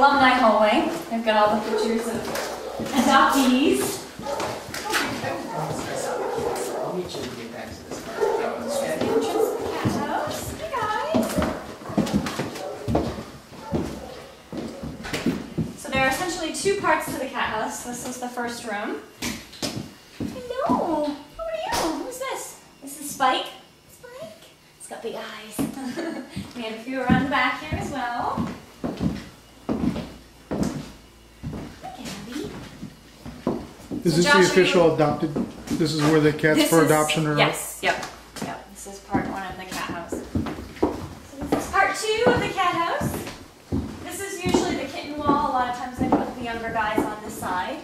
alumni hallway. They've got all the pictures of adoptees. I'll meet you when you get back to this part. The entrance to the cat house. Hey guys. So there are essentially two parts to the cat house. This is the first room. Hello. Who are you? Who's this? This is Spike. Spike. It's got big eyes. We have a few around the back here as well. Is this the official adopted? This is where the cats for adoption are? Yes, yep. This is part one of the cat house. So this is part two of the cat house. This is usually the kitten wall. A lot of times I put the younger guys on this side.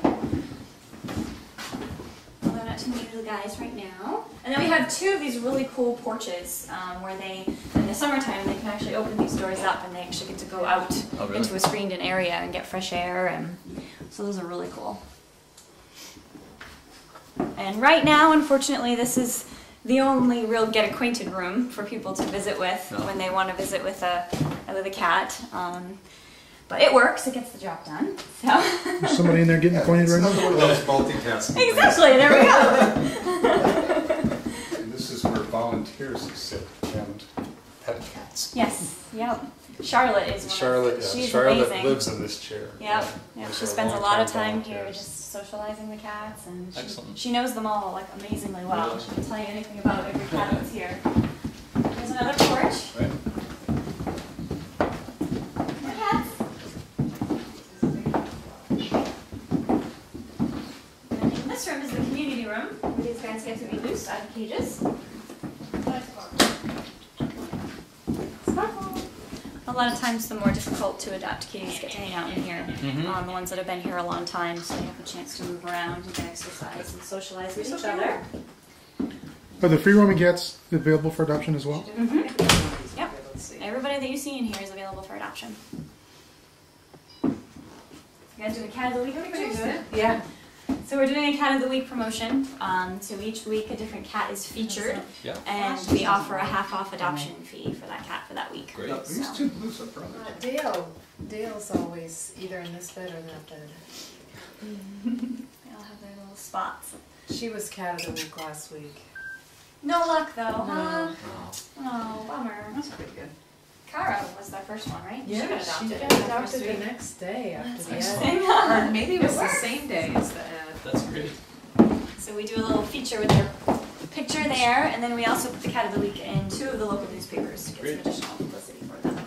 Although not too many little guys right now. And then we have two of these really cool porches where they, in the summertime, they can actually open these doors up and they actually get to go out into a screened-in area and get fresh air. And so those are really cool. And right now, unfortunately, this is the only real get acquainted room for people to visit with when they want to visit with a cat. But it works, it gets the job done. So. There's somebody in there getting acquainted right now? One of those multitasking. Exactly, there we go. And this is where volunteers sit and pet cats. Yes, yep. Charlotte is one Charlotte, of she's Charlotte amazing. lives in this chair. Yep, she spends a lot of time here just socializing the cats, and she knows them all like amazingly well. She can tell you anything about every cat that's here. There's another porch. Right. More cats. And in this room is the community room, where these guys get to be loose out of cages. A lot of times the more difficult to adopt kitties get to hang out in here. The ones that have been here a long time, so they have a chance to move around and get exercise and socialize with each other. Are the free roaming cats available for adoption as well? Yep. Everybody that you see in here is available for adoption. You guys do a cat of the week pretty good. Yeah. So we're doing a cat of the week promotion. So each week a different cat is featured, and we offer a half-off adoption fee for that cat for that week. Great. These two blues up front. Dale's always either in this bed or that bed. They all have their little spots. She was cat of the week last week. No luck though, huh? No. Oh, bummer. That's pretty good. Cara was their first one, right? Yeah, she she got got adopted adopted the the week. next day after the Interesting. ad. Or maybe it was the same day as the ad. That's great. So we do a little feature with their picture there, and then we also put the cat of the week in two of the local newspapers to get some additional publicity for them.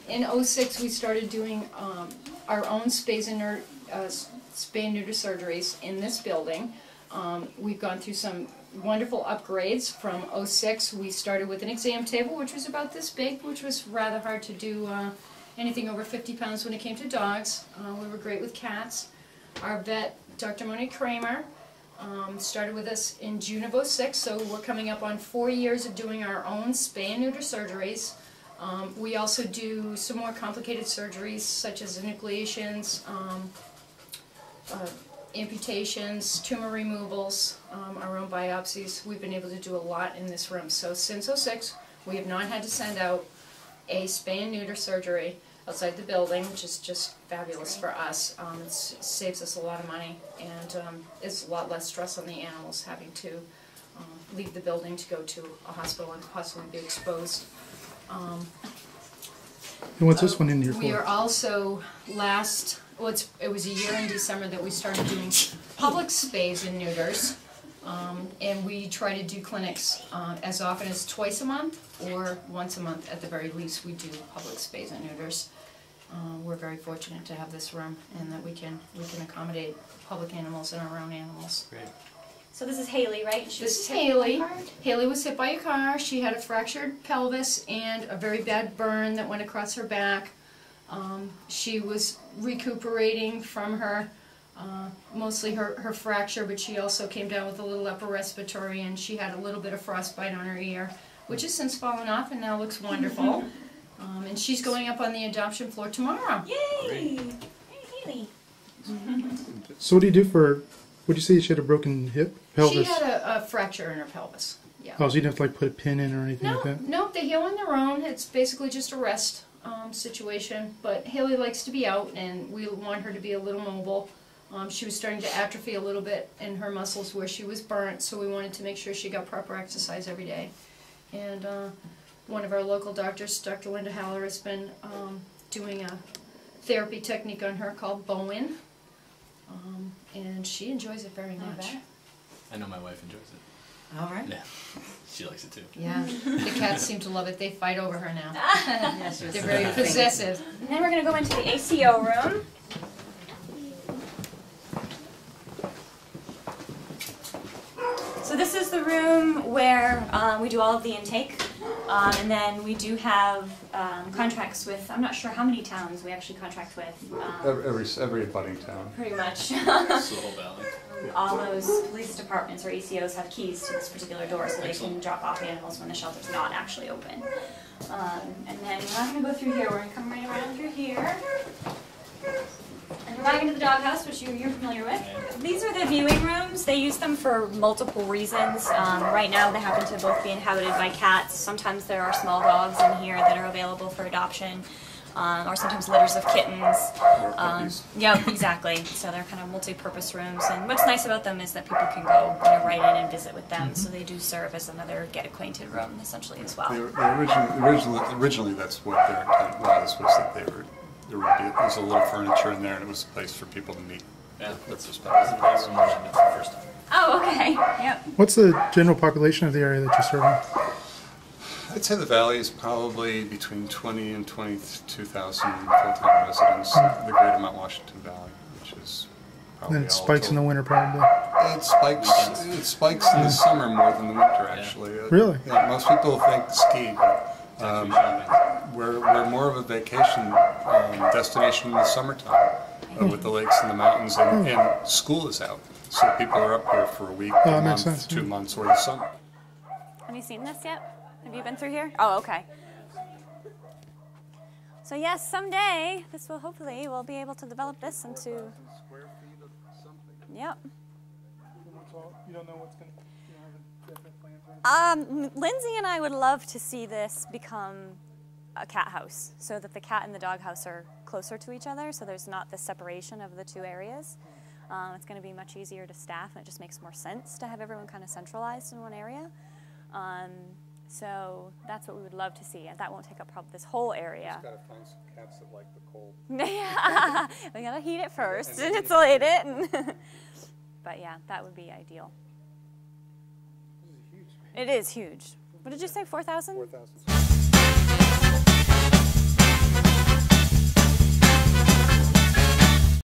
In 06, we started doing our own spay and neuter surgeries in this building. We've gone through some wonderful upgrades. From 06, we started with an exam table, which was about this big, which was rather hard to do anything over 50 pounds when it came to dogs. We were great with cats. Our vet, Dr. Monique Kramer, started with us in June of 06, so we're coming up on 4 years of doing our own spay and neuter surgeries. We also do some more complicated surgeries such as enucleations, amputations, tumor removals, our own biopsies. We've been able to do a lot in this room. So since 06, we have not had to send out a spay and neuter surgery outside the building, which is just fabulous for us. It saves us a lot of money, and it's a lot less stress on the animals having to leave the building to go to a hospital and possibly be exposed. And what's this one in here for? We are also it was a year in December that we started doing public spays and neuters, and we try to do clinics as often as twice a month or once a month at the very least. We do public spays and neuters. We're very fortunate to have this room and that we can accommodate public animals and our own animals. Great. So this is Haley, right? This is Haley. Haley was hit by a car. She had a fractured pelvis and a very bad burn that went across her back. She was recuperating from her, mostly her fracture, but she also came down with a little upper respiratory, and she had a little bit of frostbite on her ear, which has since fallen off and now looks wonderful. And she's going up on the adoption floor tomorrow. Yay! Hey, Haley. So what do you do for, what did you say she had a broken hip? Pelvis? She had a fracture in her pelvis. Yeah. Oh, so you didn't have to like put a pin in or anything like that? No, they heal on their own. It's basically just a rest. situation, but Haley likes to be out, and we want her to be a little mobile. She was starting to atrophy a little bit in her muscles where she was burnt, so we wanted to make sure she got proper exercise every day. And one of our local doctors, Dr. Linda Haller, has been doing a therapy technique on her called Bowen, and she enjoys it very much. I know my wife enjoys it. All right. Yeah, she likes it too. Yeah. The cats seem to love it. They fight over her now. Yes, They're very possessive. And then we're going to go into the ACO room. So this is the room where we do all of the intake, and then we do have contracts with, I'm not sure how many towns we actually contract with. Every budding town. Pretty much. It's the whole valley. All those police departments or ACOs have keys to this particular door, so they can drop off animals when the shelter's not actually open. And then we're not going to go through here, we're going to come right around through here. And we're back into the doghouse, which you're familiar with. These are the viewing rooms. They use them for multiple reasons. Right now they happen to both be inhabited by cats. Sometimes there are small dogs in here that are available for adoption. Or sometimes litters of kittens. Yeah, exactly. So they're kind of multi-purpose rooms. And what's nice about them is that people can go right in and visit with them. So they do serve as another get-acquainted room, essentially, as well. Originally, that's what their intent was that there was a little furniture in there, and it was a place for people to meet. Yeah, that's the first time. Oh, okay. Yep. What's the general population of the area that you're serving? I'd say the valley is probably between 20 and 22,000 full-time residents. The greater Mount Washington Valley, which is probably And it spikes in the winter, probably. It spikes in the summer more than the winter, actually. Really? Yeah, most people think ski, but we're more of a vacation destination in the summertime with the lakes and the mountains, and school is out, so people are up here for a week, a month, 2 months, or the summer. Have you seen this yet? Have you been through here? Oh, okay. So yes, someday this will hopefully we'll be able to develop this into. Yep. You don't know what's going to. You don't have a definite plan. Lindsay and I would love to see this become a cat house, so that the cat and the dog house are closer to each other, so there's not the separation of the two areas. It's going to be much easier to staff, and it just makes more sense to have everyone kind of centralized in one area. So that's what we would love to see, and that won't take up this whole area. Just gotta find some cats that like the cold. Yeah, we gotta heat it first and insulate it. But yeah, that would be ideal. It is huge. What did you say, 4,000? 4,000.